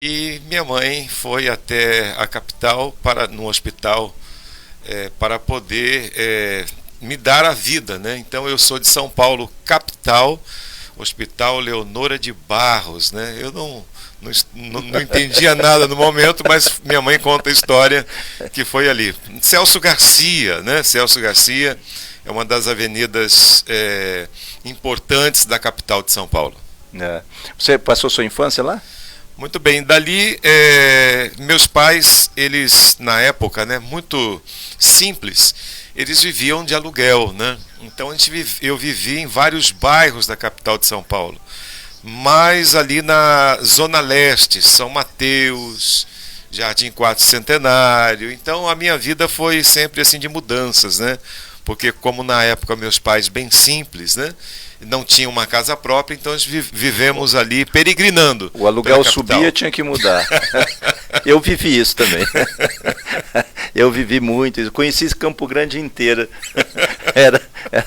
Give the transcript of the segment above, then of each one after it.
E minha mãe foi até a capital, no hospital, para poder me dar a vida, né? Então eu sou de São Paulo, capital, Hospital Leonora de Barros, né? Eu não entendia nada no momento, mas minha mãe conta a história que foi ali. Celso Garcia, né? Celso Garcia é uma das avenidas importantes da capital de São Paulo. É. Você passou sua infância lá? Muito bem, dali meus pais, eles na época, né, muito simples, eles viviam de aluguel, né? Então eu vivi em vários bairros da capital de São Paulo, mas ali na Zona Leste, São Mateus, Jardim Quarto Centenário. Então a minha vida foi sempre assim de mudanças, né? Porque como na época meus pais bem simples, né, não tinham uma casa própria, então nós vivemos ali peregrinando. O aluguel subia, tinha que mudar. Eu vivi isso também. Eu vivi muito, conheci Campo Grande inteira. Era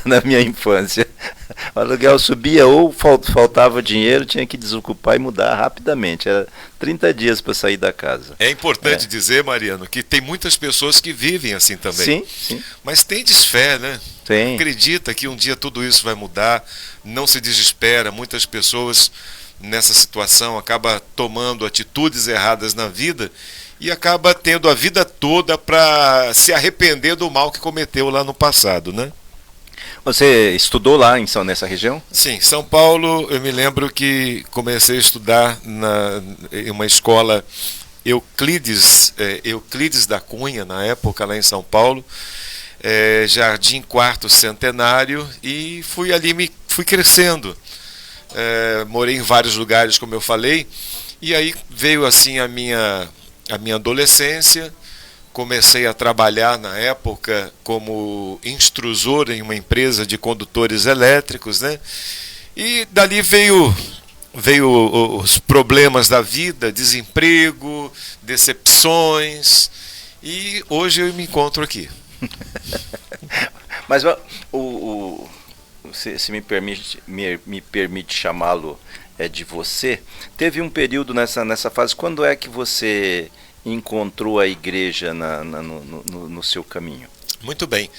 na minha infância. O aluguel subia ou faltava dinheiro, tinha que desocupar e mudar rapidamente. Era 30 dias para sair da casa. É importante dizer, Mariano, que tem muitas pessoas que vivem assim também. Sim, sim. Mas tem desfé, né? Tem. Acredita que um dia tudo isso vai mudar, não se desespera. Muitas pessoas nessa situação acabam tomando atitudes erradas na vida e acaba tendo a vida toda para se arrepender do mal que cometeu lá no passado, né? Você estudou lá nessa região? Sim, São Paulo, eu me lembro que comecei a estudar em uma escola Euclides da Cunha, na época, lá em São Paulo, Jardim Quarto Centenário, e fui crescendo. Morei em vários lugares, como eu falei, e aí veio assim a minha adolescência. Comecei a trabalhar na época como instrusor em uma empresa de condutores elétricos, né? E dali veio os problemas da vida, desemprego, decepções, e hoje eu me encontro aqui. Mas se me permite chamá-lo de você, teve um período nessa fase. Quando é que você encontrou a igreja no seu caminho? Muito bem.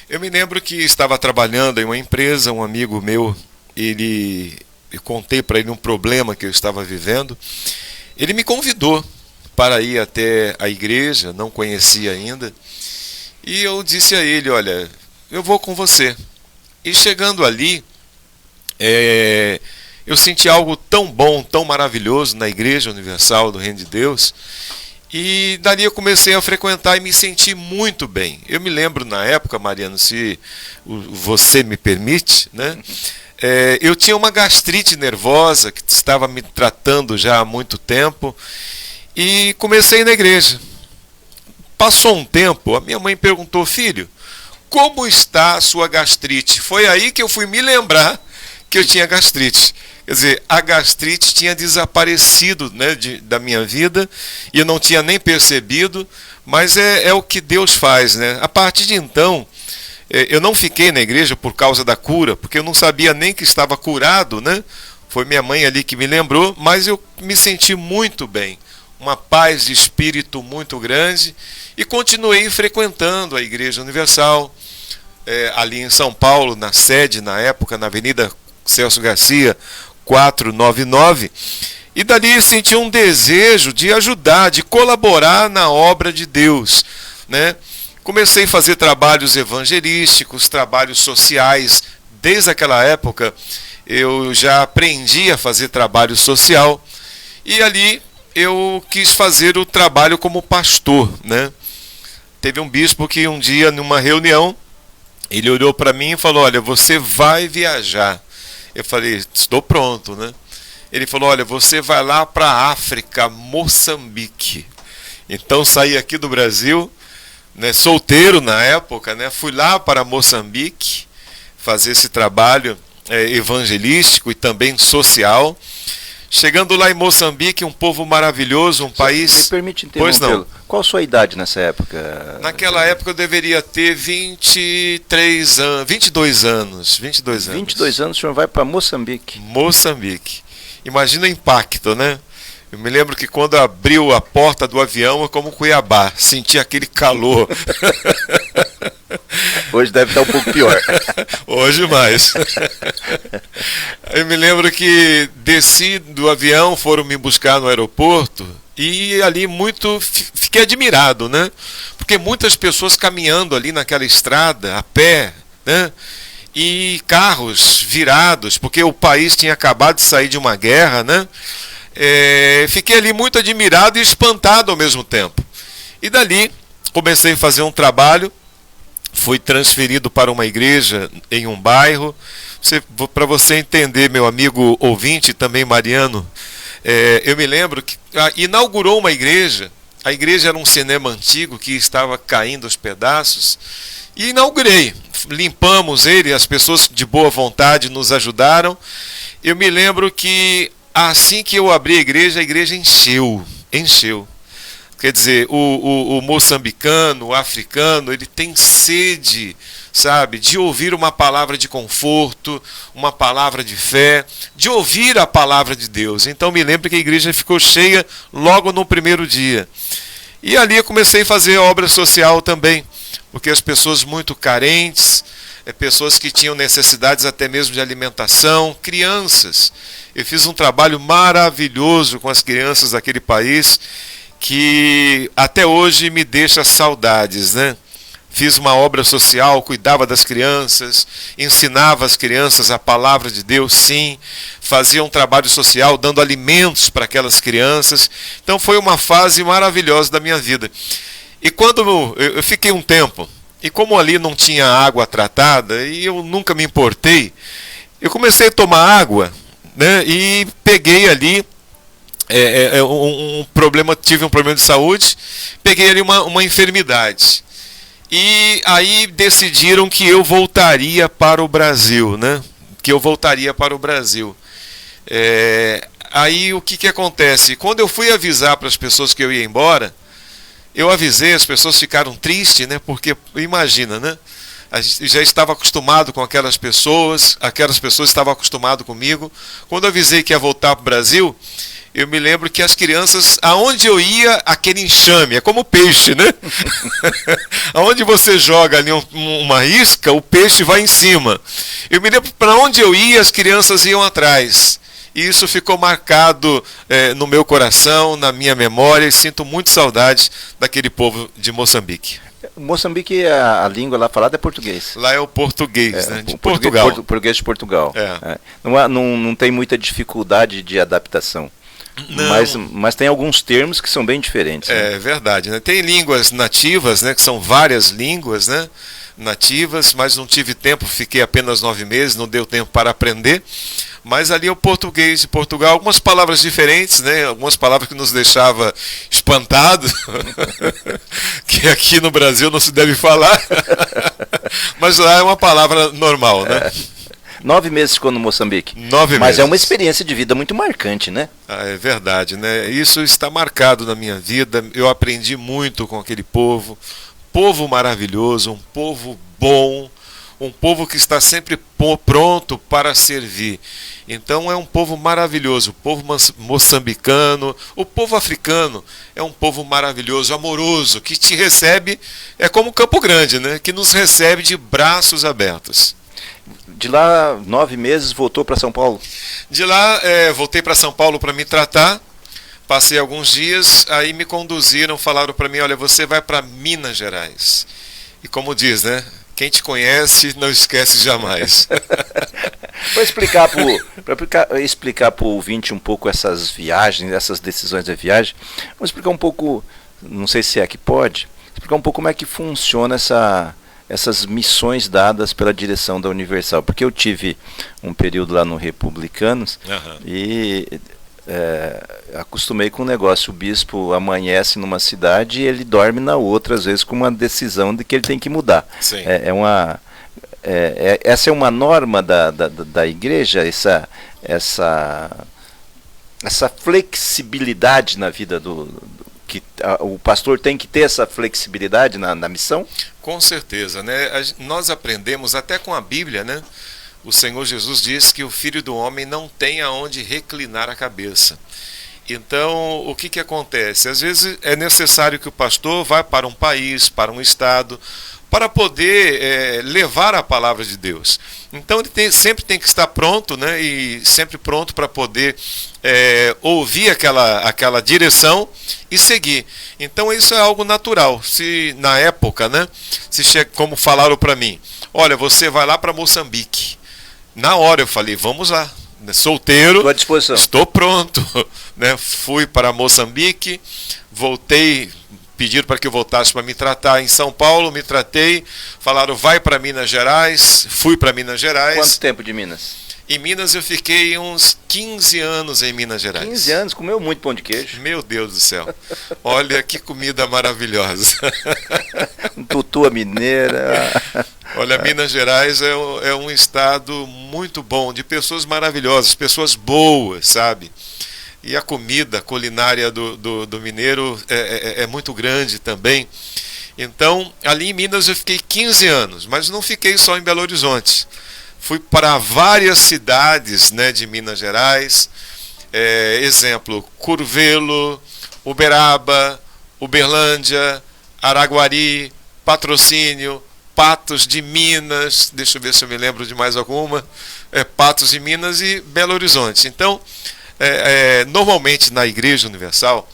Eu me lembro que estava trabalhando em uma empresa, um amigo meu, eu contei para ele um problema que eu estava vivendo. Ele me convidou para ir até a igreja, não conhecia ainda, e eu disse a ele: olha, eu vou com você. E chegando ali, eu senti algo tão bom, tão maravilhoso na Igreja Universal do Reino de Deus. E dali eu comecei a frequentar e me senti muito bem. Eu me lembro na época, Mariano, se você me permite, né? Eu tinha uma gastrite nervosa que estava me tratando já há muito tempo e comecei na igreja. Passou um tempo, a minha mãe perguntou: filho, como está a sua gastrite? Foi aí que eu fui me lembrar que eu tinha gastrite. Quer dizer, a gastrite tinha desaparecido, né, da minha vida, e eu não tinha nem percebido, mas é o que Deus faz, né? A partir de então, eu não fiquei na igreja por causa da cura, porque eu não sabia nem que estava curado, né? Foi minha mãe ali que me lembrou, mas eu me senti muito bem, uma paz de espírito muito grande, e continuei frequentando a Igreja Universal, ali em São Paulo, na sede, na época, na Avenida Celso Garcia, 499, e dali senti um desejo de ajudar, de colaborar na obra de Deus, né? Comecei a fazer trabalhos evangelísticos, trabalhos sociais. Desde aquela época eu já aprendi a fazer trabalho social, e ali eu quis fazer o trabalho como pastor, né? Teve um bispo que um dia, numa reunião, ele olhou para mim e falou: olha, você vai viajar. Eu falei: estou pronto, né? Ele falou: olha, você vai lá para a África, Moçambique. Então saí aqui do Brasil, né, solteiro na época, né? Fui lá para Moçambique fazer esse trabalho evangelístico e também social. Chegando lá em Moçambique, um povo maravilhoso, um país... Me permite interrompê-lo. Qual a sua idade nessa época? Naquela época eu deveria ter 22 anos. 22 anos. 22 anos o senhor vai para Moçambique. Moçambique. Imagina o impacto, né? Eu me lembro que quando abriu a porta do avião, é como Cuiabá, senti aquele calor. Hoje deve estar um pouco pior. Hoje mais. Eu me lembro que desci do avião, foram me buscar no aeroporto e ali fiquei admirado, né? Porque muitas pessoas caminhando ali naquela estrada, a pé, né? E carros virados, porque o país tinha acabado de sair de uma guerra, né? Fiquei ali muito admirado e espantado ao mesmo tempo. E dali comecei a fazer um trabalho, fui transferido para uma igreja em um bairro. Para você entender, meu amigo ouvinte, também Mariano, eu me lembro que inaugurou uma igreja. A igreja era um cinema antigo que estava caindo aos pedaços. E inaugurei, limpamos ele, as pessoas de boa vontade nos ajudaram. Eu me lembro que assim que eu abri a igreja encheu. Quer dizer, o moçambicano, o africano, ele tem sede, sabe, de ouvir uma palavra de conforto, uma palavra de fé, de ouvir a palavra de Deus. Então me lembro que a igreja ficou cheia logo no primeiro dia. E ali eu comecei a fazer obra social também, porque as pessoas muito carentes, pessoas que tinham necessidades até mesmo de alimentação, crianças. Eu fiz um trabalho maravilhoso com as crianças daquele país, que até hoje me deixa saudades, né? Fiz uma obra social, cuidava das crianças, ensinava as crianças a palavra de Deus, sim, fazia um trabalho social, dando alimentos para aquelas crianças. Então foi uma fase maravilhosa da minha vida. E quando eu fiquei um tempo, e como ali não tinha água tratada, e eu nunca me importei, eu comecei a tomar água, né? E peguei ali tive um problema de saúde, peguei ali uma enfermidade. E aí decidiram que eu voltaria para o Brasil, né? Que eu voltaria para o Brasil. Aí o que acontece? Quando eu fui avisar para as pessoas que eu ia embora, eu avisei, as pessoas ficaram tristes, né? Porque imagina, né? A gente já estava acostumado com aquelas pessoas estavam acostumadas comigo. Quando eu avisei que ia voltar para o Brasil, eu me lembro que as crianças, aonde eu ia, aquele enxame, é como peixe, né? Aonde você joga ali uma isca, o peixe vai em cima. Eu me lembro para onde eu ia, as crianças iam atrás. E isso ficou marcado no meu coração, na minha memória, e sinto muito saudade daquele povo de Moçambique. Moçambique, a língua lá falada é português. Lá é o português, né? De Portugal. Português de Portugal. Não tem muita dificuldade de adaptação. Mas tem alguns termos que são bem diferentes. Né? É verdade, né? Tem línguas nativas, né? Que são várias línguas, né? Nativas, mas não tive tempo, fiquei apenas 9 meses, não deu tempo para aprender. Mas ali é o português de Portugal, algumas palavras diferentes, né? Algumas palavras que nos deixava espantados, que aqui no Brasil não se deve falar, mas lá é uma palavra normal, né? 9 meses ficou no Moçambique. 9 meses. Mas é uma experiência de vida muito marcante, né? É verdade, né? Isso está marcado na minha vida. Eu aprendi muito com aquele povo. Povo maravilhoso, um povo bom, um povo que está sempre pronto para servir. Então é um povo maravilhoso, o povo moçambicano, o povo africano é um povo maravilhoso, amoroso, que te recebe, é como Campo Grande, né? Que nos recebe de braços abertos. De lá, 9 meses, voltou para São Paulo? De lá, voltei para São Paulo para me tratar. Passei alguns dias, aí me conduziram, falaram para mim, olha, você vai para Minas Gerais. E como diz, né? Quem te conhece não esquece jamais. Para explicar para o ouvinte um pouco essas viagens, essas decisões da viagem, vamos explicar um pouco, não sei se é que pode, explicar um pouco como é que funciona essas missões dadas pela direção da Universal. Porque eu tive um período lá no Republicanos e acostumei com o negócio. O bispo amanhece numa cidade e ele dorme na outra, às vezes com uma decisão de que ele tem que mudar. Sim. Essa é uma norma da igreja, essa flexibilidade na vida que o pastor tem que ter essa flexibilidade na missão? Com certeza, né? Nós aprendemos até com a Bíblia, né? O Senhor Jesus diz que o Filho do Homem não tem aonde reclinar a cabeça. Então, o que acontece? Às vezes é necessário que o pastor vá para um país, para um estado, para poder levar a palavra de Deus. Então ele sempre tem que estar pronto, né, e sempre pronto para poder ouvir aquela direção e seguir. Então isso é algo natural. Se na época, né, como falaram para mim, olha, você vai lá para Moçambique. Na hora eu falei, vamos lá. Solteiro, estou à disposição. Estou pronto. Né? Fui para Moçambique, voltei. Pediram para que eu voltasse para me tratar em São Paulo, me tratei, falaram vai para Minas Gerais, fui para Minas Gerais. Quanto tempo de Minas? Em Minas eu fiquei uns 15 anos em Minas Gerais. 15 anos, comeu muito pão de queijo. Meu Deus do céu, olha que comida maravilhosa. Tutua mineira. Olha, Minas Gerais é um estado muito bom, de pessoas maravilhosas, pessoas boas, sabe? E a comida, a culinária do mineiro é muito grande também. Então, ali em Minas eu fiquei 15 anos, mas não fiquei só em Belo Horizonte. Fui para várias cidades, né, de Minas Gerais. Exemplo, Curvelo, Uberaba, Uberlândia, Araguari, Patrocínio, Patos de Minas, deixa eu ver se eu me lembro de mais alguma, Patos de Minas e Belo Horizonte. Então, normalmente na Igreja Universal,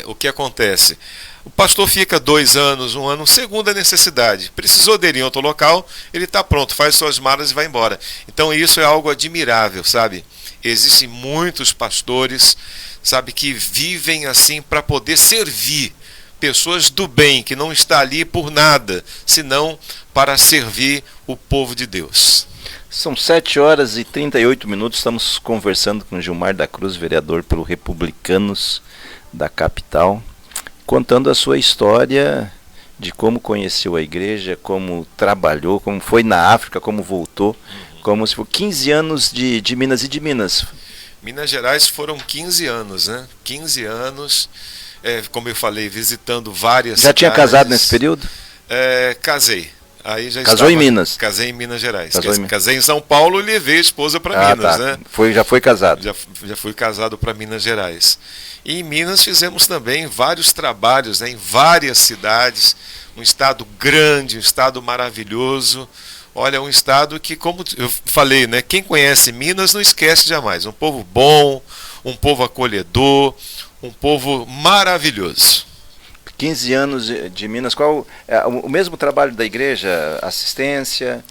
o que acontece? O pastor fica 2 anos, 1 ano, segundo a necessidade. Precisou dele em outro local, ele está pronto, faz suas malas e vai embora. Então isso é algo admirável, sabe? Existem muitos pastores, sabe, que vivem assim para poder servir pessoas do bem, que não está ali por nada, senão para servir o povo de Deus. São 7h38, estamos conversando com Gilmar da Cruz, vereador pelo Republicanos da capital, contando a sua história de como conheceu a igreja, como trabalhou, como foi na África, como voltou, como se for 15 anos de Minas. E de Minas? Minas Gerais foram 15 anos, né? 15 anos, como eu falei, visitando várias cidades. Já tinha casado nesse período? Casei. Aí já casou em Minas? Casei em Minas Gerais. Casei Casei em São Paulo e levei a esposa para Minas, né? Já foi casado? Já fui casado para Minas Gerais. E em Minas fizemos também vários trabalhos, né, em várias cidades, um estado grande, um estado maravilhoso. Olha, um estado que, como eu falei, né, quem conhece Minas não esquece jamais. Um povo bom, um povo acolhedor, um povo maravilhoso. 15 anos de Minas, qual o mesmo trabalho da igreja, assistência,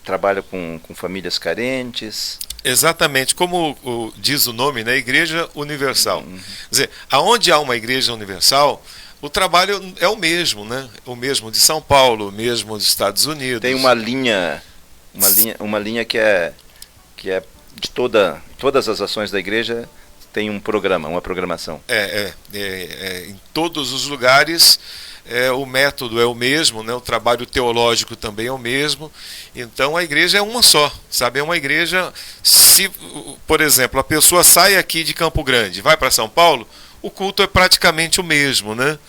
trabalha com famílias carentes? Exatamente, como diz o nome, né, Igreja Universal. Quer dizer, aonde há uma Igreja Universal, o trabalho é o mesmo, né? O mesmo de São Paulo, o mesmo dos Estados Unidos. Tem uma linha que é de todas as ações da igreja. Tem um programa, uma programação. Em todos os lugares o método é o mesmo, né? O trabalho teológico também é o mesmo. Então a igreja é uma só, sabe? É uma igreja, se, por exemplo, a pessoa sai aqui de Campo Grande, vai para São Paulo, o culto é praticamente o mesmo, né?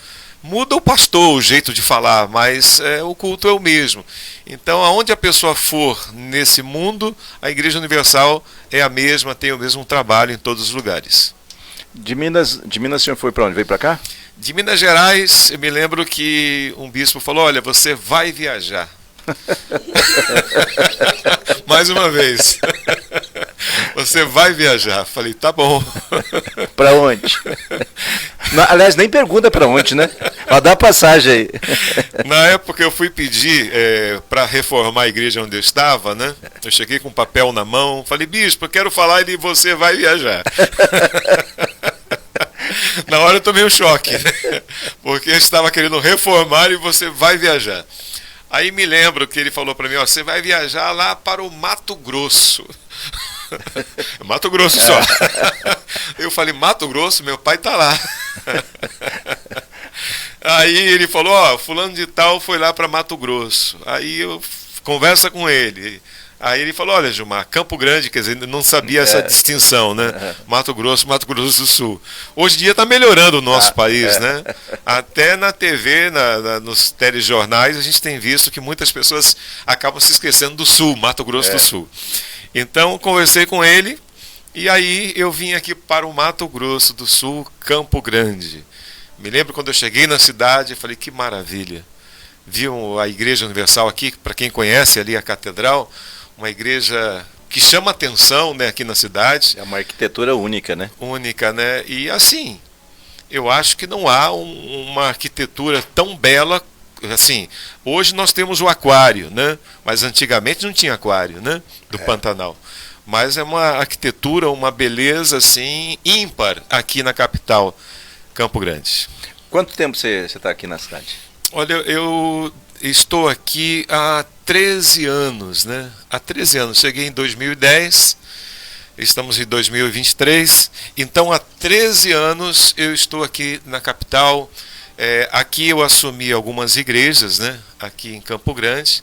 Muda o pastor, o jeito de falar, mas o culto é o mesmo. Então, aonde a pessoa for nesse mundo, a Igreja Universal é a mesma, tem o mesmo trabalho em todos os lugares. De Minas o senhor foi para onde? Veio para cá? De Minas Gerais, eu me lembro que um bispo falou, olha, você vai viajar. Mais uma vez. Você vai viajar. Falei, tá bom. Para onde? Aliás, nem pergunta para onde, né? Mas dá passagem aí. Na época eu fui pedir para reformar a igreja onde eu estava, né? Eu cheguei com um papel na mão, falei, bispo, eu quero falar, ele, você vai viajar. Na hora eu tomei um choque, né? Porque eu estava querendo reformar e você vai viajar. Aí me lembro que ele falou para mim, ó, você vai viajar lá para o Mato Grosso. Mato Grosso só. Eu falei, Mato Grosso? Meu pai tá lá. Aí ele falou, ó, fulano de tal foi lá para Mato Grosso. Aí eu conversa com ele. Aí ele falou, olha, Gilmar, Campo Grande, quer dizer, não sabia essa distinção, né? Mato Grosso do Sul. Hoje em dia está melhorando o nosso país, né? Até na TV, nos telejornais, a gente tem visto que muitas pessoas acabam se esquecendo do Sul, Mato Grosso do Sul. Então, conversei com ele E aí eu vim aqui para o Mato Grosso do Sul, Campo Grande. Me lembro quando eu cheguei na cidade, eu falei, que maravilha. Vi a Igreja Universal aqui, para quem conhece ali a Catedral, uma igreja que chama atenção, né, aqui na cidade. É uma arquitetura única, né? Única, né? E assim, eu acho que não há uma arquitetura tão bela assim. Hoje nós temos o aquário, né? Mas antigamente não tinha aquário, né? Do Pantanal. Mas é uma arquitetura, uma beleza assim ímpar aqui na capital, Campo Grande. Quanto tempo você está aqui na cidade? Olha, eu estou aqui há 13 anos, né? Há 13 anos. Cheguei em 2010, estamos em 2023. Então, há 13 anos eu estou aqui na capital. Aqui eu assumi algumas igrejas, né? Aqui em Campo Grande.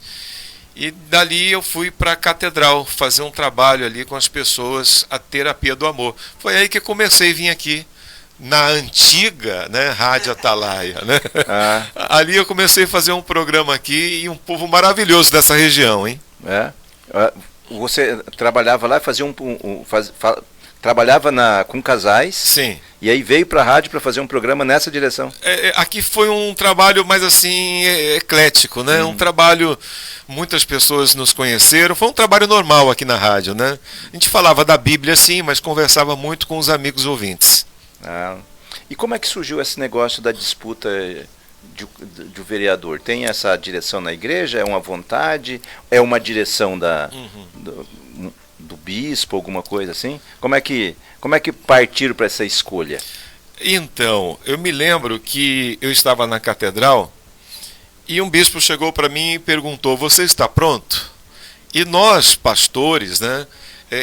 E dali eu fui para a Catedral fazer um trabalho ali com as pessoas, a terapia do amor. Foi aí que comecei a vir aqui, na antiga, né, Rádio Atalaia, né? Ali eu comecei a fazer um programa aqui e um povo maravilhoso dessa região, hein? Você trabalhava lá, fazia trabalhava com casais. Sim. E aí veio para a rádio para fazer um programa nessa direção. Aqui foi um trabalho mais assim eclético, né? Um trabalho, muitas pessoas nos conheceram. Foi um trabalho normal aqui na rádio, né? A gente falava da Bíblia sim, mas conversava muito com os amigos ouvintes. E como é que surgiu esse negócio da disputa do vereador? Tem essa direção na igreja? É uma vontade? É uma direção do bispo, alguma coisa assim? Como é que partiram para essa escolha? Então, eu me lembro que eu estava na catedral e um bispo chegou para mim e perguntou: você está pronto? E nós, pastores, né,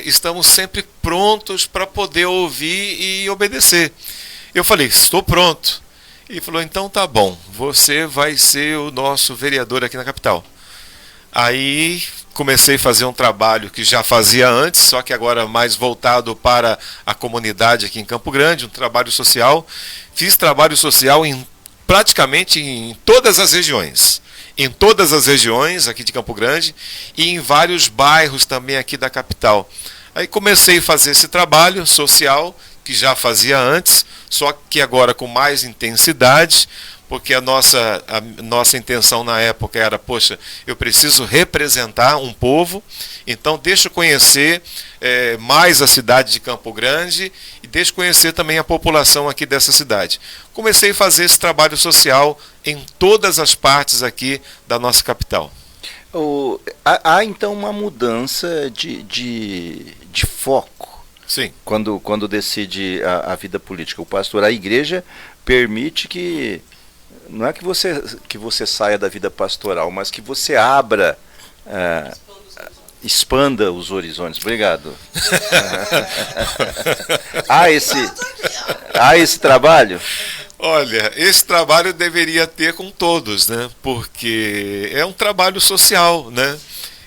estamos sempre prontos para poder ouvir e obedecer. Eu falei: estou pronto. E falou: então tá bom, você vai ser o nosso vereador aqui na capital. Aí comecei a fazer um trabalho que já fazia antes, só que agora mais voltado para a comunidade aqui em Campo Grande, um trabalho social. Fiz trabalho social praticamente em todas as regiões. Em todas as regiões aqui de Campo Grande e em vários bairros também aqui da capital. Aí comecei a fazer esse trabalho social, que já fazia antes, só que agora com mais intensidade, porque a nossa intenção na época era, poxa, eu preciso representar um povo, então deixa eu conhecer mais a cidade de Campo Grande e deixa eu conhecer também a população aqui dessa cidade. Comecei a fazer esse trabalho social em todas as partes aqui da nossa capital. Há então uma mudança de foco. Sim. Quando decide a vida política. O pastor, a igreja permite que não é que você saia da vida pastoral, mas que você abra, expanda os horizontes. Obrigado. Há esse trabalho? Olha, esse trabalho deveria ter com todos, né? Porque é um trabalho social, né?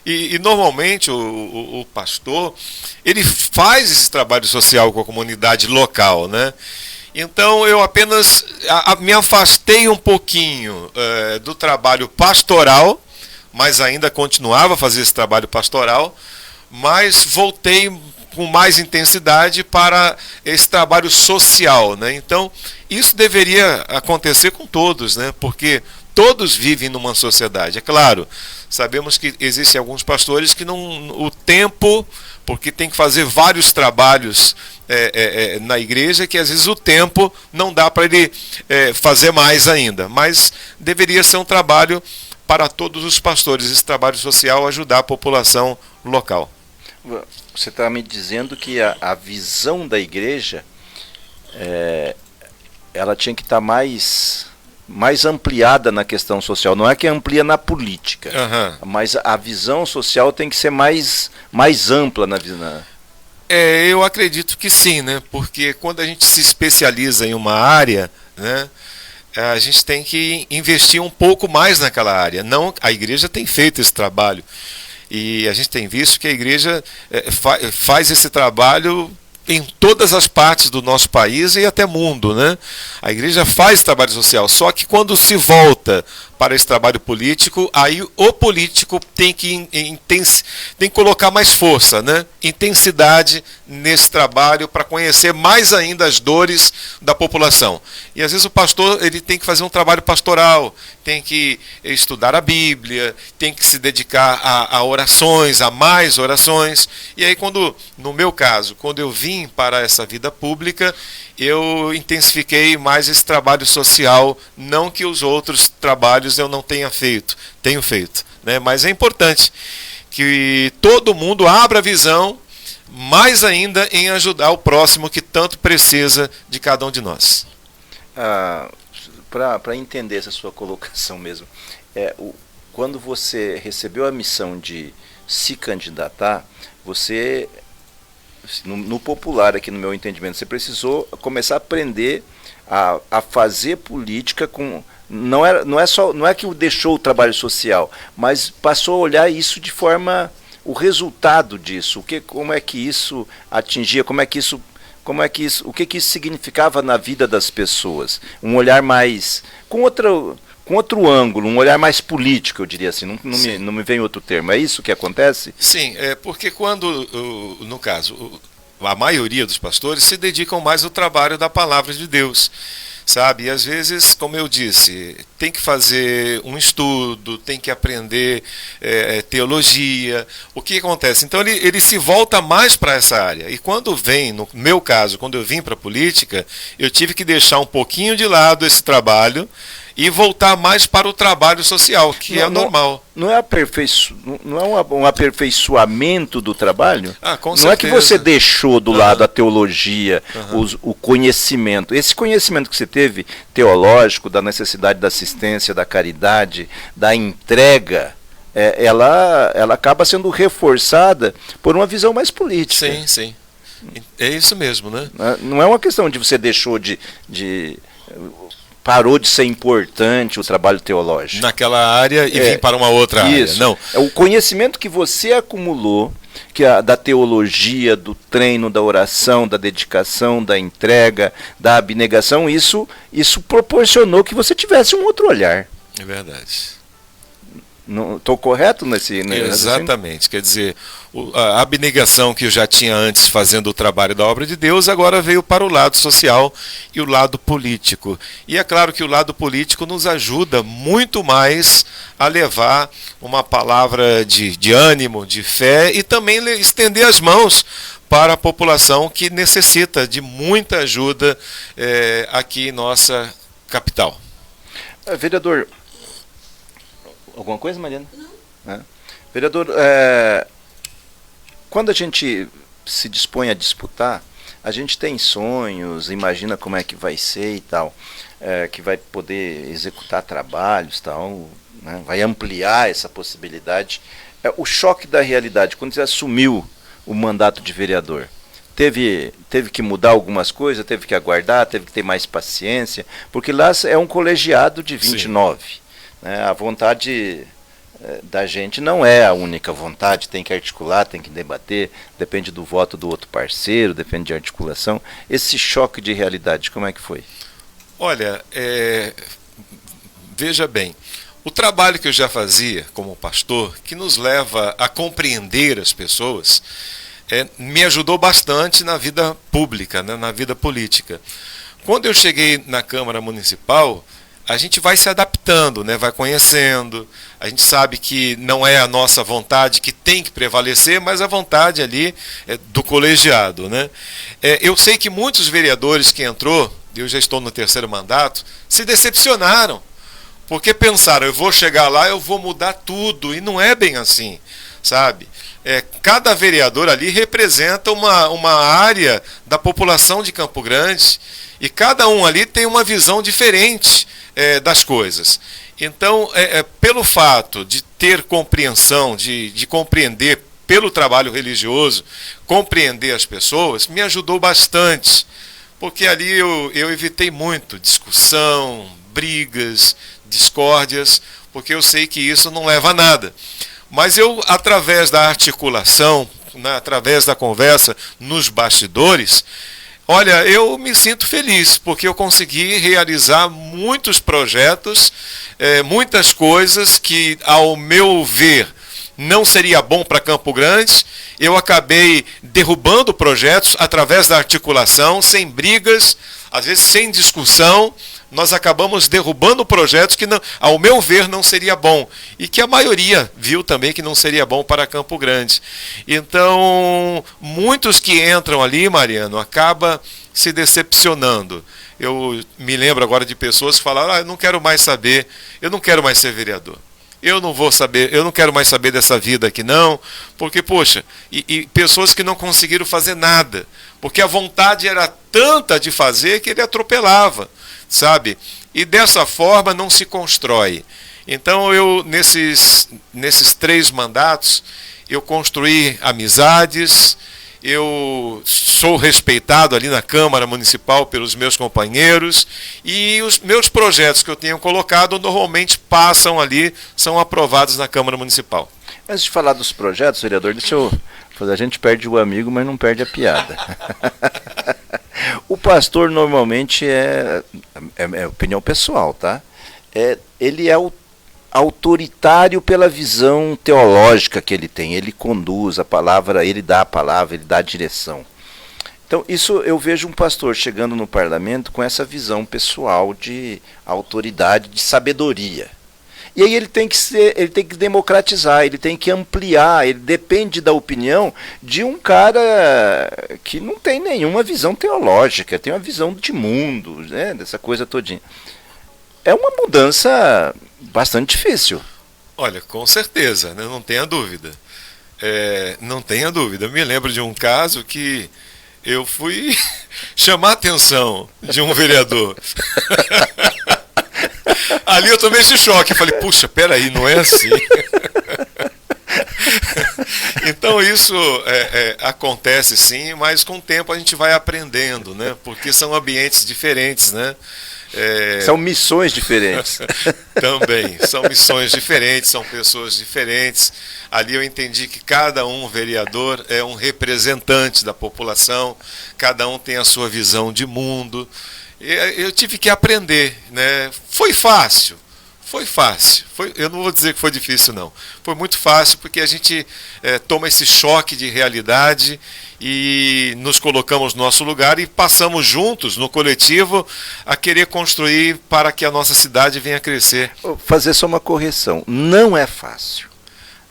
E normalmente o pastor, ele faz esse trabalho social com a comunidade local, né? Então eu apenas me afastei um pouquinho do trabalho pastoral, mas ainda continuava a fazer esse trabalho pastoral, mas voltei com mais intensidade para esse trabalho social, né? Então isso deveria acontecer com todos, né? Porque todos vivem numa sociedade. É claro, sabemos que existem alguns pastores que o tempo, porque tem que fazer vários trabalhos na igreja, que às vezes o tempo não dá para ele fazer mais ainda. Mas deveria ser um trabalho para todos os pastores, esse trabalho social, ajudar a população local. Você está me dizendo que a visão da igreja, ela tinha que estar mais ampliada na questão social. Não é que amplia na política, mas a visão social tem que ser mais ampla na visão. Eu acredito que sim, né? Porque quando a gente se especializa em uma área, né, a gente tem que investir um pouco mais naquela área. Não, a igreja tem feito esse trabalho e a gente tem visto que a igreja faz esse trabalho em todas as partes do nosso país e até mundo, né? A igreja faz trabalho social, só que quando se volta para esse trabalho político, aí o político tem que colocar mais força, né? Intensidade nesse trabalho para conhecer mais ainda as dores da população. E às vezes o pastor ele tem que fazer um trabalho pastoral, tem que estudar a Bíblia, tem que se dedicar a orações, a mais orações. E aí no meu caso, quando eu vim para essa vida pública, eu intensifiquei mais esse trabalho social, não que os outros trabalhos eu não tenha feito, tenho feito, né? Mas é importante que todo mundo abra a visão, mais ainda em ajudar o próximo que tanto precisa de cada um de nós. Para entender essa sua colocação mesmo, quando você recebeu a missão de se candidatar, você... No popular, aqui no meu entendimento, você precisou começar a aprender a fazer política com... Não é que deixou o trabalho social, mas passou a olhar isso de forma... O resultado disso, como é que isso atingia, o que isso significava na vida das pessoas. Um olhar mais... com outro ângulo, um olhar mais político, eu diria assim, não me vem outro termo. É isso que acontece? Sim, porque quando, no caso, a maioria dos pastores se dedicam mais ao trabalho da palavra de Deus, sabe? E às vezes, como eu disse, tem que fazer um estudo, tem que aprender teologia. O que acontece? Então ele se volta mais para essa área. E quando vem, no meu caso, quando eu vim para a política, eu tive que deixar um pouquinho de lado esse trabalho e voltar mais para o trabalho social, que é normal. Não é um aperfeiçoamento do trabalho? Com não certeza. É que você deixou do lado a teologia, o conhecimento. Esse conhecimento que você teve, teológico, da necessidade da assistência, da caridade, da entrega, ela acaba sendo reforçada por uma visão mais política. Sim, sim. É isso mesmo, né? Não é uma questão de você deixou parou de ser importante o trabalho teológico. Naquela área e vir para uma outra área. Não. O conhecimento que você acumulou, da teologia, do treino, da oração, da dedicação, da entrega, da abnegação, isso proporcionou que você tivesse um outro olhar. É verdade. Estou correto nesse Exatamente. Quer dizer, a abnegação que eu já tinha antes fazendo o trabalho da obra de Deus, agora veio para o lado social e o lado político. E é claro que o lado político nos ajuda muito mais a levar uma palavra de ânimo, de fé e também estender as mãos para a população que necessita de muita ajuda aqui em nossa capital. Vereador, alguma coisa, Mariana? Não. Vereador, quando a gente se dispõe a disputar, a gente tem sonhos, imagina como é que vai ser e tal, que vai poder executar trabalhos e tal, né, vai ampliar essa possibilidade. O choque da realidade, quando você assumiu o mandato de vereador, teve que mudar algumas coisas, teve que aguardar, teve que ter mais paciência, porque lá é um colegiado de 29. Sim. A vontade da gente não é a única vontade, tem que articular, tem que debater, depende do voto do outro parceiro, depende de articulação. Esse choque de realidade, como é que foi? Olha, veja bem, o trabalho que eu já fazia como pastor, que nos leva a compreender as pessoas, me ajudou bastante na vida pública, né, na vida política. Quando eu cheguei na Câmara Municipal, a gente vai se adaptando, né? Vai conhecendo, a gente sabe que não é a nossa vontade que tem que prevalecer, mas a vontade ali do colegiado, né? Eu sei que muitos vereadores que entrou, eu já estou no 3º mandato, se decepcionaram, porque pensaram, eu vou chegar lá, eu vou mudar tudo, e não é bem assim, sabe? Cada vereador ali representa uma área da população de Campo Grande, e cada um ali tem uma visão diferente das coisas. Então, pelo fato de ter compreensão, de compreender pelo trabalho religioso, compreender as pessoas, me ajudou bastante, porque ali eu evitei muito discussão, brigas, discórdias, porque eu sei que isso não leva a nada. Mas eu, através da articulação através da conversa nos bastidores, olha, eu me sinto feliz, porque eu consegui realizar muitos projetos, muitas coisas que, ao meu ver, não seria bom para Campo Grande. Eu acabei derrubando projetos através da articulação, sem brigas, às vezes sem discussão. Nós acabamos derrubando projetos que, não, ao meu ver, não seria bom. E que a maioria viu também que não seria bom para Campo Grande. Então, muitos que entram ali, Mariano, acabam se decepcionando. Eu me lembro agora de pessoas que falaram, eu não quero mais saber, eu não quero mais ser vereador. Eu não vou saber, eu não quero mais saber dessa vida aqui não, porque, poxa, e pessoas que não conseguiram fazer nada, porque a vontade era tanta de fazer que ele atropelava, sabe? E dessa forma não se constrói. Então eu, nesses 3 mandatos, eu construí amizades, eu sou respeitado ali na Câmara Municipal pelos meus companheiros, e os meus projetos que eu tenho colocado normalmente passam ali, são aprovados na Câmara Municipal. Antes de falar dos projetos, vereador, deixa eu fazer, a gente perde o amigo, mas não perde a piada. O pastor normalmente é opinião pessoal, tá? Ele é o autoritário pela visão teológica que ele tem. Ele conduz a palavra, ele dá a direção. Então, isso eu vejo um pastor chegando no parlamento com essa visão pessoal de autoridade, de sabedoria. E aí ele tem que democratizar, ele tem que ampliar, ele depende da opinião de um cara que não tem nenhuma visão teológica, tem uma visão de mundo, né, dessa coisa todinha. É uma mudança bastante difícil. Olha, com certeza, né? Não tenha dúvida. Não tenha dúvida. Eu me lembro de um caso que eu fui chamar a atenção de um vereador. Ali eu tomei esse choque. Falei, puxa, peraí, não é assim. Então isso acontece sim, mas com o tempo a gente vai aprendendo, né? Porque são ambientes diferentes, né? São missões diferentes. Também, são missões diferentes, são pessoas diferentes. Ali eu entendi que cada um vereador é um representante da população, cada um tem a sua visão de mundo. Eu tive que aprender, né? Foi fácil. Eu não vou dizer que foi difícil, não. Foi muito fácil, porque a gente toma esse choque de realidade e nos colocamos no nosso lugar e passamos juntos, no coletivo, a querer construir para que a nossa cidade venha a crescer. Vou fazer só uma correção. Não é fácil.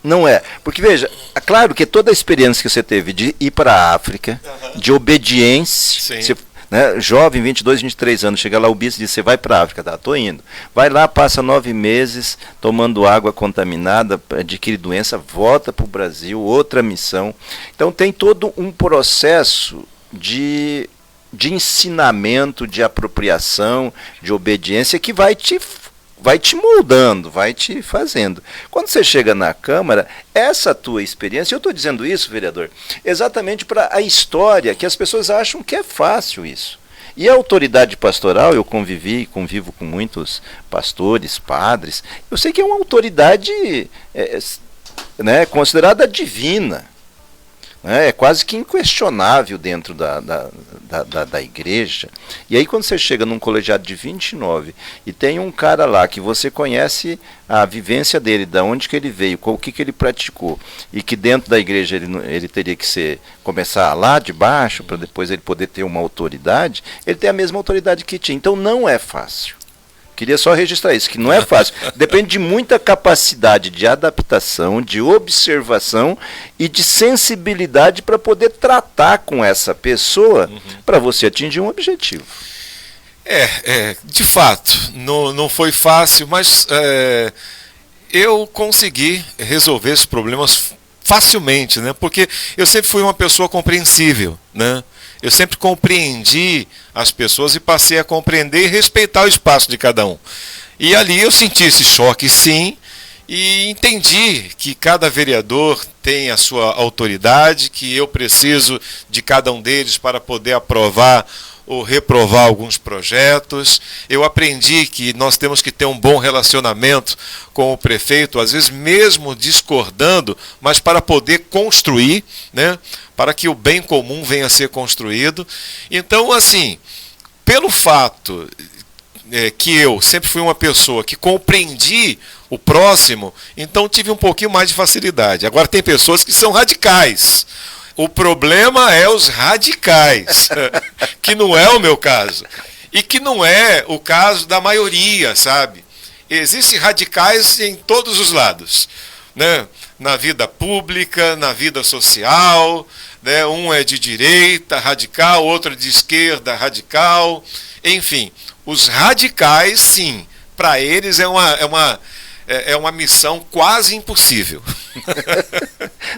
Não é. Porque, veja, é claro que toda a experiência que você teve de ir para a África, de obediência... Sim. Né, jovem, 22, 23 anos, chega lá o bispo e diz, você vai para a África, tá, tô indo. Vai lá, passa 9 meses tomando água contaminada, adquire doença, volta para o Brasil, outra missão. Então tem todo um processo de ensinamento, de apropriação, de obediência que vai te moldando, vai te fazendo. Quando você chega na Câmara, essa tua experiência, eu estou dizendo isso, vereador, exatamente para a história, que as pessoas acham que é fácil isso. E a autoridade pastoral, eu convivo com muitos pastores, padres, eu sei que é uma autoridade considerada divina. É quase que inquestionável dentro da igreja. E aí quando você chega num colegiado de 29 e tem um cara lá que você conhece a vivência dele, da onde que ele veio, o que ele praticou, e que dentro da igreja ele teria que começar lá de baixo para depois ele poder ter uma autoridade, ele tem a mesma autoridade que tinha. Então não é fácil. Queria só registrar isso, que não é fácil. Depende de muita capacidade de adaptação, de observação e de sensibilidade para poder tratar com essa pessoa para você atingir um objetivo. De fato, não foi fácil, mas eu consegui resolver esses problemas facilmente, né? Porque eu sempre fui uma pessoa compreensível, né? Eu sempre compreendi as pessoas e passei a compreender e respeitar o espaço de cada um. E ali eu senti esse choque, sim, e entendi que cada vereador tem a sua autoridade, que eu preciso de cada um deles para poder aprovar ou reprovar alguns projetos. Eu aprendi que nós temos que ter um bom relacionamento com o prefeito, às vezes mesmo discordando, mas para poder construir, né? Para que o bem comum venha a ser construído. Então, assim, pelo fato que eu sempre fui uma pessoa que compreendi o próximo, então tive um pouquinho mais de facilidade. Agora tem pessoas que são radicais. O problema é os radicais, que não é o meu caso. E que não é o caso da maioria, sabe? Existem radicais em todos os lados, né? Na vida pública, na vida social, né? Um é de direita, radical, outro é de esquerda, radical. Enfim, os radicais, sim, para eles é uma missão quase impossível.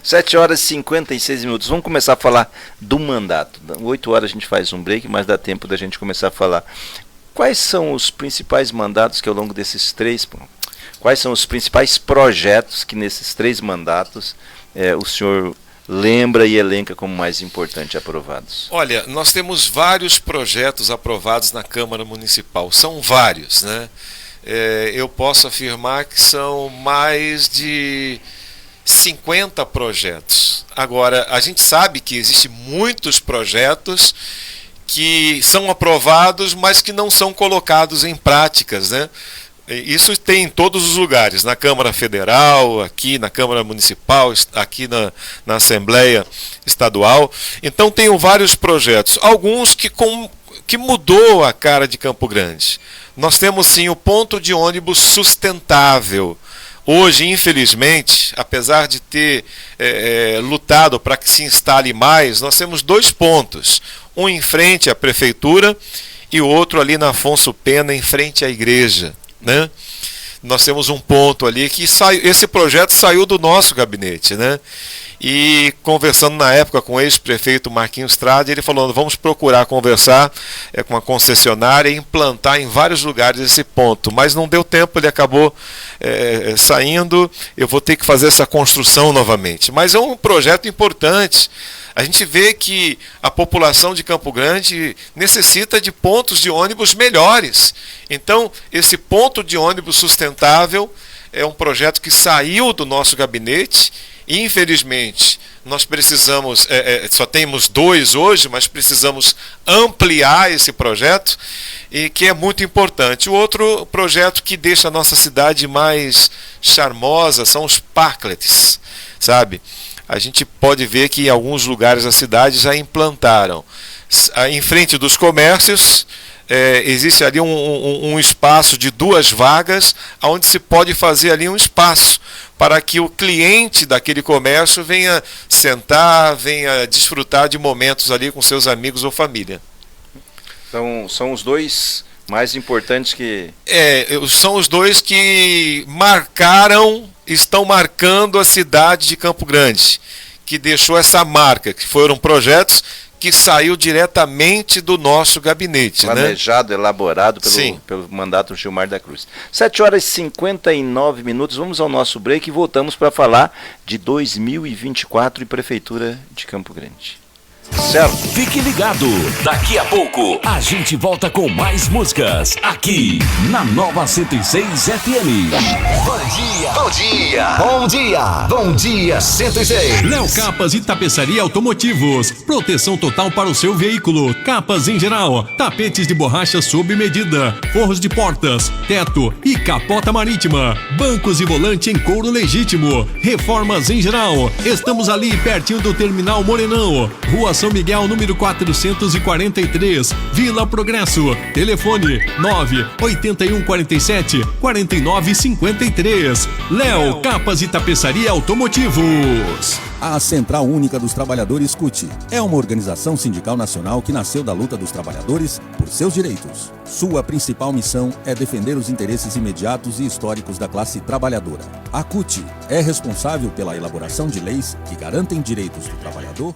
7h56. Vamos começar a falar do mandato. 8h a gente faz um break, mas dá tempo da gente começar a falar. Quais são os principais mandatos que ao longo desses quais são os principais projetos que nesses 3 mandatos o senhor lembra e elenca como mais importante aprovados? Olha, nós temos vários projetos aprovados na Câmara Municipal. São vários, né? Eu posso afirmar que são mais de 50 projetos. Agora, a gente sabe que existem muitos projetos que são aprovados, mas que não são colocados em práticas, né? Isso tem em todos os lugares, na Câmara Federal, aqui na Câmara Municipal, aqui na Assembleia Estadual. Então tenho vários projetos, alguns que mudou a cara de Campo Grande. Nós temos sim o ponto de ônibus sustentável. Hoje, infelizmente, apesar de ter lutado para que se instale mais, nós temos 2 pontos. Um em frente à prefeitura e o outro ali na Afonso Pena, em frente à igreja, né? Nós temos um ponto ali que esse projeto saiu do nosso gabinete, né? E conversando na época com o ex-prefeito Marquinhos Trade, ele falou, vamos procurar conversar com a concessionária e implantar em vários lugares esse ponto, mas não deu tempo, ele acabou saindo, eu vou ter que fazer essa construção novamente. Mas é um projeto importante. A gente vê que a população de Campo Grande necessita de pontos de ônibus melhores. Então, esse ponto de ônibus sustentável é um projeto que saiu do nosso gabinete. Infelizmente, nós precisamos, só temos 2 hoje, mas precisamos ampliar esse projeto, e que é muito importante. O outro projeto que deixa a nossa cidade mais charmosa são os parklets, sabe? A gente pode ver que em alguns lugares da cidade já implantaram. Em frente dos comércios, existe ali um espaço de 2 vagas, onde se pode fazer ali um espaço para que o cliente daquele comércio venha sentar, venha desfrutar de momentos ali com seus amigos ou família. São os 2 mais importantes que... são os 2 que estão marcando a cidade de Campo Grande, que deixou essa marca, que foram projetos que saiu diretamente do nosso gabinete. Planejado, né? Elaborado pelo mandato Gilmar da Cruz. 7h59, vamos ao nosso break e voltamos para falar de 2024 e Prefeitura de Campo Grande. Certo? Fique ligado, daqui a pouco a gente volta com mais músicas aqui na Nova 106 FM. Bom dia, bom dia 106. Léo Capas e Tapeçaria Automotivos, proteção total para o seu veículo, capas em geral, tapetes de borracha sob medida, forros de portas, teto e capota marítima, bancos e volante em couro legítimo, reformas em geral. Estamos ali pertinho do Terminal Morenão, Rua São Miguel, número 443, Vila Progresso. Telefone 98147-4953. Léo Capas e Tapeçaria Automotivos. A Central Única dos Trabalhadores CUT é uma organização sindical nacional que nasceu da luta dos trabalhadores por seus direitos. Sua principal missão é defender os interesses imediatos e históricos da classe trabalhadora. A CUT é responsável pela elaboração de leis que garantem direitos do trabalhador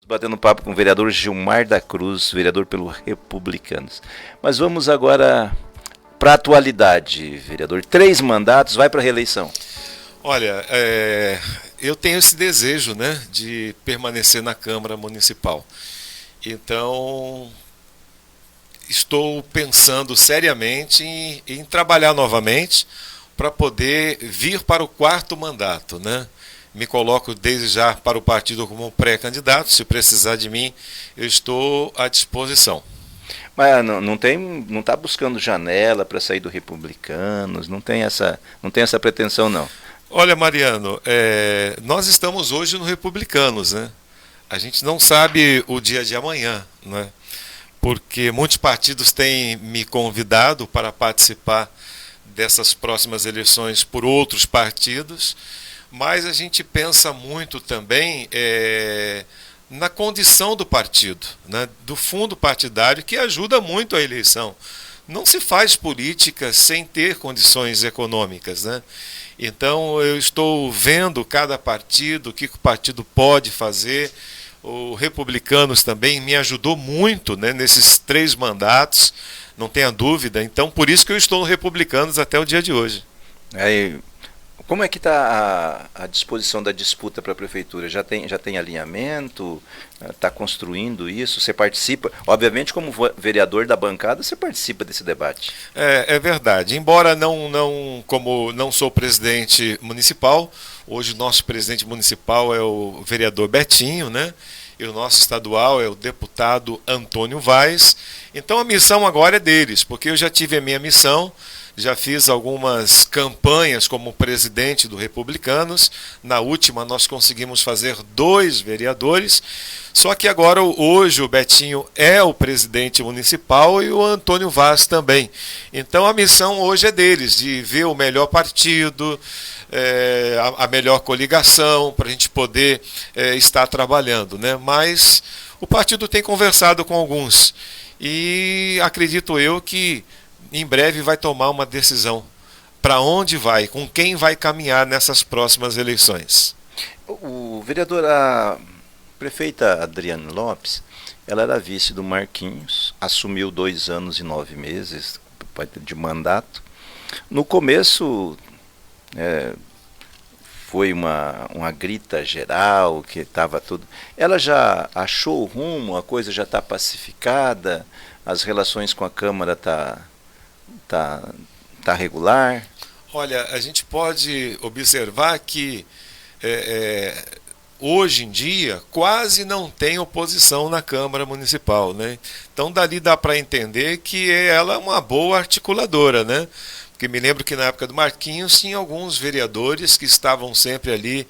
batendo papo com o vereador Gilmar da Cruz, vereador pelo Republicanos. Mas vamos agora para a atualidade, vereador. 3 mandatos, vai para a reeleição. Olha, eu tenho esse desejo, né, de permanecer na Câmara Municipal. Então, estou pensando seriamente em trabalhar novamente para poder vir para o 4º mandato, né? Me coloco desde já para o partido como pré-candidato. Se precisar de mim, eu estou à disposição. Mas não está buscando janela para sair do Republicanos, não tem essa pretensão, não. Olha, Mariano, nós estamos hoje no Republicanos, né? A gente não sabe o dia de amanhã, né? Porque muitos partidos têm me convidado para participar dessas próximas eleições por outros partidos. Mas a gente pensa muito também na condição do partido, né, do fundo partidário, que ajuda muito a eleição. Não se faz política sem ter condições econômicas, né? Então eu estou vendo cada partido, o que o partido pode fazer. O Republicanos também me ajudou muito, né, nesses 3 mandatos, não tenha dúvida. Então por isso que eu estou no Republicanos até o dia de hoje. Como é que está a disposição da disputa para a prefeitura? Já tem alinhamento? Está construindo isso? Você participa? Obviamente, como vereador da bancada, você participa desse debate. É verdade. Embora como não sou presidente municipal, hoje o nosso presidente municipal é o vereador Betinho, né? E o nosso estadual é o deputado Antônio Vaz. Então a missão agora é deles, porque eu já tive a minha missão. Já fiz algumas campanhas como presidente do Republicanos. Na última nós conseguimos fazer 2 vereadores. Só que agora, hoje, o Betinho é o presidente municipal e o Antônio Vaz também. Então a missão hoje é deles, de ver o melhor partido, a melhor coligação, para a gente poder estar trabalhando, né? Mas o partido tem conversado com alguns. E acredito eu que em breve vai tomar uma decisão para onde vai, com quem vai caminhar nessas próximas eleições. O vereador, a prefeita Adriane Lopes, ela era vice do Marquinhos, assumiu 2 anos e 9 meses de mandato. No começo foi uma grita geral, que estava tudo. Ela já achou o rumo, a coisa já está pacificada, as relações com a Câmara tá regular? Olha, a gente pode observar que hoje em dia quase não tem oposição na Câmara Municipal, né? Então dali dá para entender que ela é uma boa articuladora, né? Porque me lembro que na época do Marquinhos tinha alguns vereadores que estavam sempre ali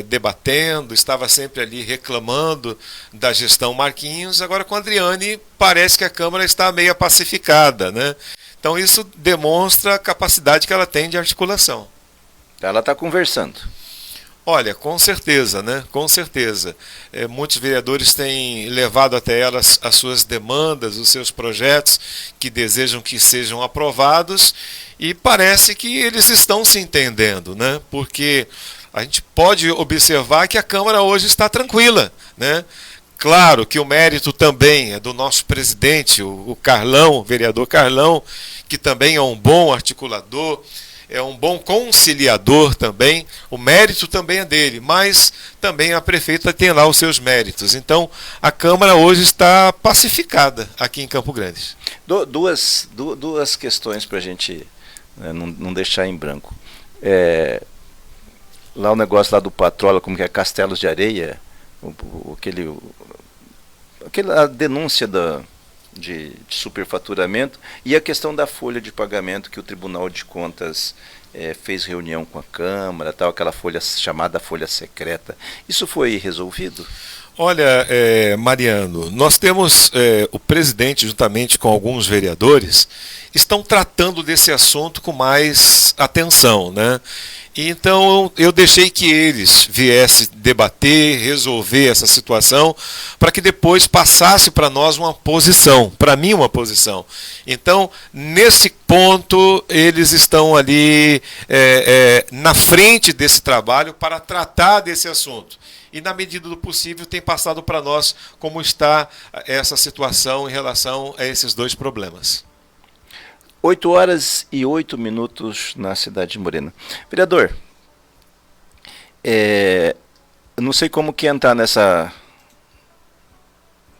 debatendo, estava sempre ali reclamando da gestão Marquinhos. Agora com a Adriane parece que a Câmara está meio pacificada, né? Então isso demonstra a capacidade que ela tem de articulação. Ela está conversando. Olha, com certeza, né? Com certeza. Muitos vereadores têm levado até elas as suas demandas, os seus projetos que desejam que sejam aprovados, e parece que eles estão se entendendo, né? Porque a gente pode observar que a Câmara hoje está tranquila, né? Claro que o mérito também é do nosso presidente, o Carlão, o vereador Carlão, que também é um bom articulador, é um bom conciliador também. O mérito também é dele, mas também a prefeita tem lá os seus méritos. Então, a Câmara hoje está pacificada aqui em Campo Grande. Duas questões para a gente não deixar em branco. Lá o negócio lá do Patrola, como que é Castelos de Areia, aquela denúncia de superfaturamento, e a questão da folha de pagamento, que o Tribunal de Contas fez reunião com a Câmara, aquela folha chamada folha secreta. Isso foi resolvido? Olha, Mariano, nós temos o presidente, juntamente com alguns vereadores, estão tratando desse assunto com mais atenção, né? Então eu deixei que eles viessem debater, resolver essa situação, para que depois passasse para nós uma posição, para mim uma posição. Então, nesse ponto, eles estão ali na frente desse trabalho para tratar desse assunto. e, na medida do possível, tem passado para nós como está essa situação em relação a esses dois problemas. 8h08 na cidade de Morena. Vereador, eu não sei como que entrar nessa...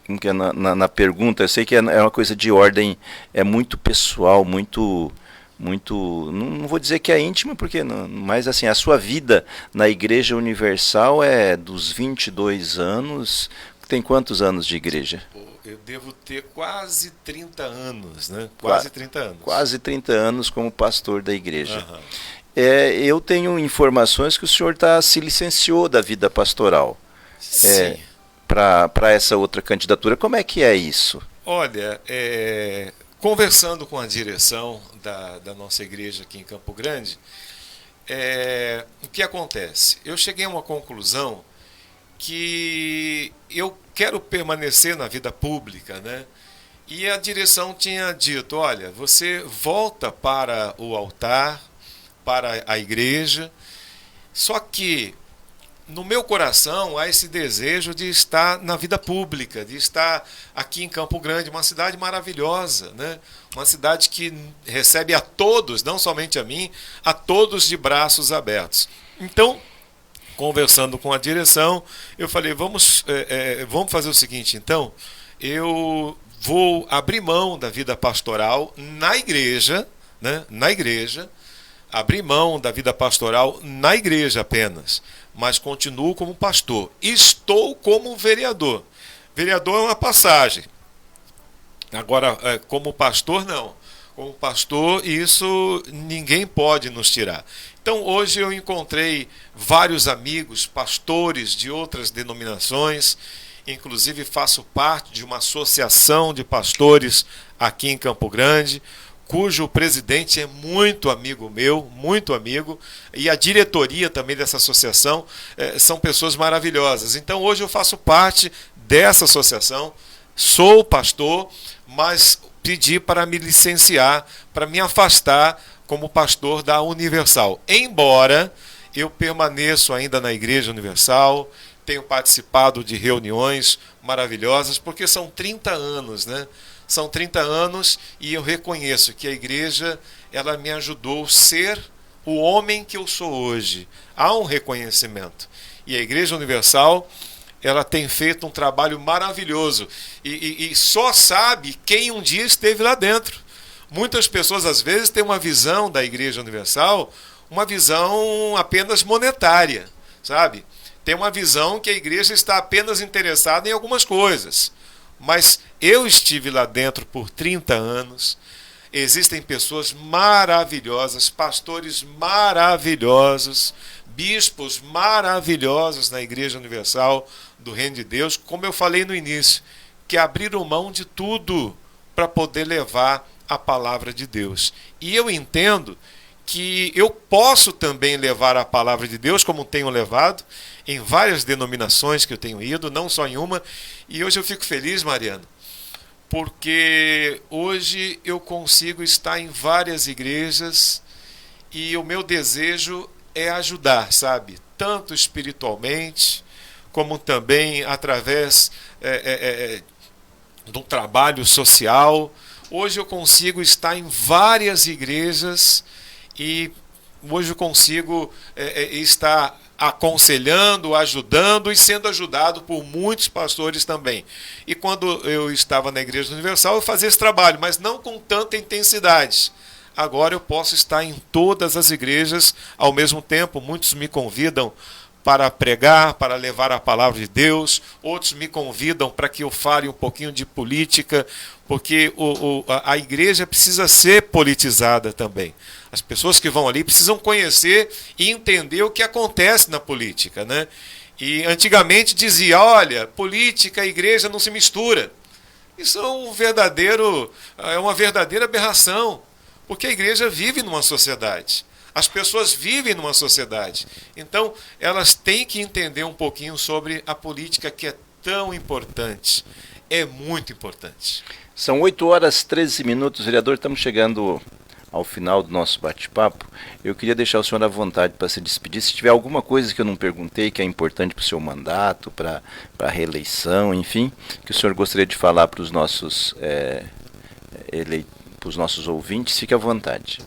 Como que é na pergunta. Eu sei que é uma coisa de ordem, é muito pessoal, muito não vou dizer que é íntima, porque não, mas assim, a sua vida na Igreja Universal é dos 22 anos. Tem quantos anos de igreja? Eu devo ter quase 30 anos, né? Quase 30 anos. Quase 30 anos como pastor da igreja. Uhum. Eu tenho informações que o senhor se licenciou da vida pastoral. Sim. Para essa outra candidatura. Como é que é isso? Olha, conversando com a direção da nossa igreja aqui em Campo Grande, o que acontece? Eu cheguei a uma conclusão que eu quero permanecer na vida pública, né? E a direção tinha dito, olha, você volta para o altar, para a igreja, só que no meu coração há esse desejo de estar na vida pública, de estar aqui em Campo Grande, uma cidade maravilhosa, né? Uma cidade que recebe a todos, não somente a mim, a todos de braços abertos. Então, conversando com a direção, eu falei, vamos fazer o seguinte, então, eu vou abrir mão da vida pastoral na igreja, né? Na igreja, abrir mão da vida pastoral na igreja apenas, mas continuo como pastor. Estou como vereador. Vereador é uma passagem. Agora, como pastor, não. Como pastor, isso ninguém pode nos tirar. Então, hoje eu encontrei vários amigos, pastores de outras denominações, inclusive faço parte de uma associação de pastores aqui em Campo Grande, cujo presidente é muito amigo meu, muito amigo, e a diretoria também dessa associação são pessoas maravilhosas. Então hoje eu faço parte dessa associação, sou pastor, mas pedi para me licenciar, para me afastar como pastor da Universal. Embora eu permaneço ainda na Igreja Universal, tenho participado de reuniões maravilhosas, porque são 30 anos, né? São 30 anos e eu reconheço que a igreja, ela me ajudou a ser o homem que eu sou hoje. Há um reconhecimento. E a Igreja Universal, ela tem feito um trabalho maravilhoso. E só sabe quem um dia esteve lá dentro. Muitas pessoas, às vezes, têm uma visão da Igreja Universal, uma visão apenas monetária, sabe? Tem uma visão que a igreja está apenas interessada em algumas coisas. Mas eu estive lá dentro por 30 anos, existem pessoas maravilhosas, pastores maravilhosos, bispos maravilhosos na Igreja Universal do Reino de Deus, como eu falei no início, que abriram mão de tudo para poder levar a palavra de Deus. E eu entendo que eu posso também levar a palavra de Deus, como tenho levado, em várias denominações que eu tenho ido, não só em uma. E hoje eu fico feliz, Mariano, porque hoje eu consigo estar em várias igrejas e o meu desejo é ajudar, sabe? Tanto espiritualmente, como também através do trabalho social. Hoje eu consigo estar em várias igrejas e hoje eu consigo estar aconselhando, ajudando e sendo ajudado por muitos pastores também. E quando eu estava na Igreja Universal, eu fazia esse trabalho, mas não com tanta intensidade. Agora eu posso estar em todas as igrejas ao mesmo tempo. Muitos me convidam para pregar, para levar a palavra de Deus. Outros me convidam para que eu fale um pouquinho de política, porque a igreja precisa ser politizada também. As pessoas que vão ali precisam conhecer e entender o que acontece na política, né? E antigamente dizia, olha, política e igreja não se mistura. Isso é uma verdadeira aberração, porque a igreja vive numa sociedade. As pessoas vivem numa sociedade. Então, elas têm que entender um pouquinho sobre a política, que é tão importante. É muito importante. São 8h13, vereador. Estamos chegando ao final do nosso bate-papo, eu queria deixar o senhor à vontade para se despedir. Se tiver alguma coisa que eu não perguntei, que é importante para o seu mandato, para a reeleição, enfim, que o senhor gostaria de falar para os nossos, para os nossos ouvintes, fique à vontade.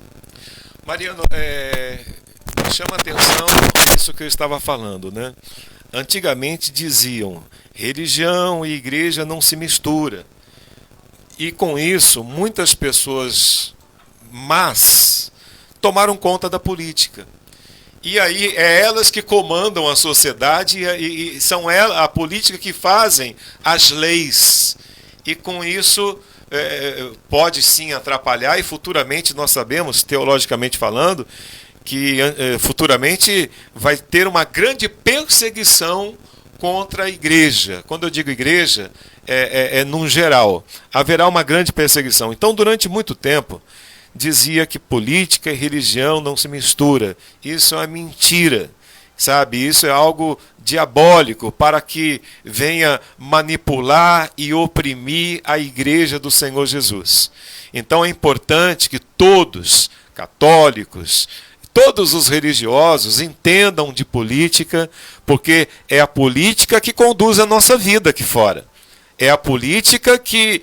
Mariano, chama atenção isso que eu estava falando, né? Antigamente diziam, religião e igreja não se mistura. E com isso, muitas pessoas más tomaram conta da política. E aí é elas que comandam a sociedade e são a política que fazem as leis. E com isso pode sim atrapalhar, e futuramente nós sabemos, teologicamente falando, que futuramente vai ter uma grande perseguição contra a igreja. Quando eu digo igreja, num geral. Haverá uma grande perseguição. Então, durante muito tempo, dizia que política e religião não se mistura. Isso é uma mentira, sabe? Isso é algo diabólico para que venha manipular e oprimir a igreja do Senhor Jesus. Então, é importante que todos, católicos, todos os religiosos entendam de política, porque é a política que conduz a nossa vida aqui fora. É a política que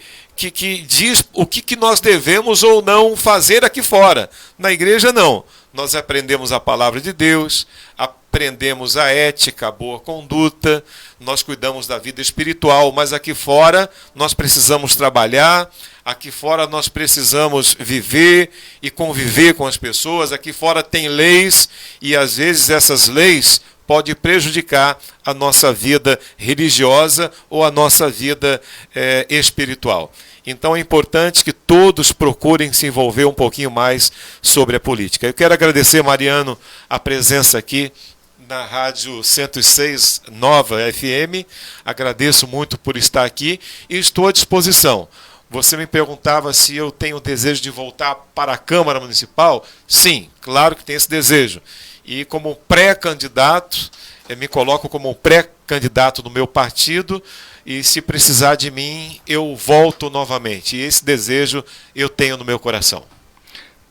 diz o que nós devemos ou não fazer aqui fora. Na igreja, não. Nós aprendemos a palavra de Deus, aprendemos a ética, a boa conduta, nós cuidamos da vida espiritual, mas aqui fora nós precisamos trabalhar, aqui fora nós precisamos viver e conviver com as pessoas, aqui fora tem leis e às vezes essas leis podem prejudicar a nossa vida religiosa ou a nossa vida espiritual. Então é importante que todos procurem se envolver um pouquinho mais sobre a política. Eu quero agradecer, Mariano, a presença aqui na Rádio 106 Nova FM. Agradeço muito por estar aqui e estou à disposição. Você me perguntava se eu tenho desejo de voltar para a Câmara Municipal. Sim, claro que tenho esse desejo. E como pré-candidato, me coloco como pré-candidato do meu partido, e se precisar de mim, eu volto novamente. E esse desejo eu tenho no meu coração.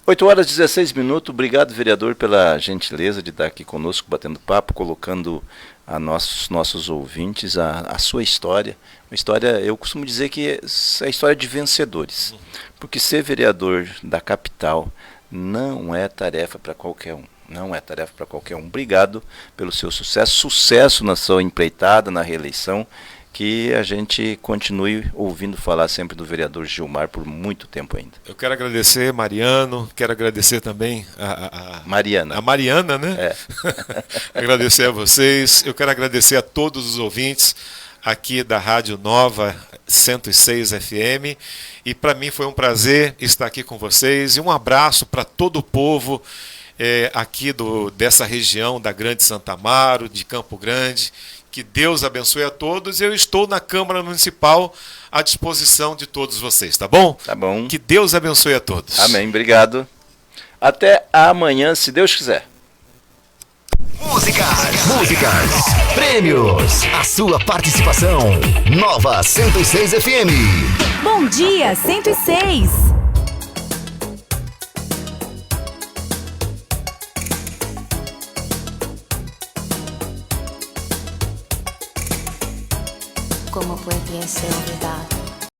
8h16. Obrigado, vereador, pela gentileza de estar aqui conosco, batendo papo, colocando a nossos ouvintes a sua história. Uma história, eu costumo dizer que é a história de vencedores. Porque ser vereador da capital não é tarefa para qualquer um. Não é tarefa para qualquer um. Obrigado pelo seu sucesso. Sucesso na sua empreitada, na reeleição. Que a gente continue ouvindo falar sempre do vereador Gilmar por muito tempo ainda. Eu quero agradecer, Mariano, quero agradecer também a Mariana. A Mariana, né? Agradecer a vocês, eu quero agradecer a todos os ouvintes aqui da Rádio Nova 106 FM, e para mim foi um prazer estar aqui com vocês, e um abraço para todo o povo aqui dessa região da Grande Santa Amaro, de Campo Grande. Que Deus abençoe a todos. Eu estou na Câmara Municipal à disposição de todos vocês, tá bom? Tá bom. Que Deus abençoe a todos. Amém, obrigado. Até amanhã, se Deus quiser. Músicas, prêmios, a sua participação. Nova 106 FM. Bom dia, 106. ¿Cómo pudiese olvidar?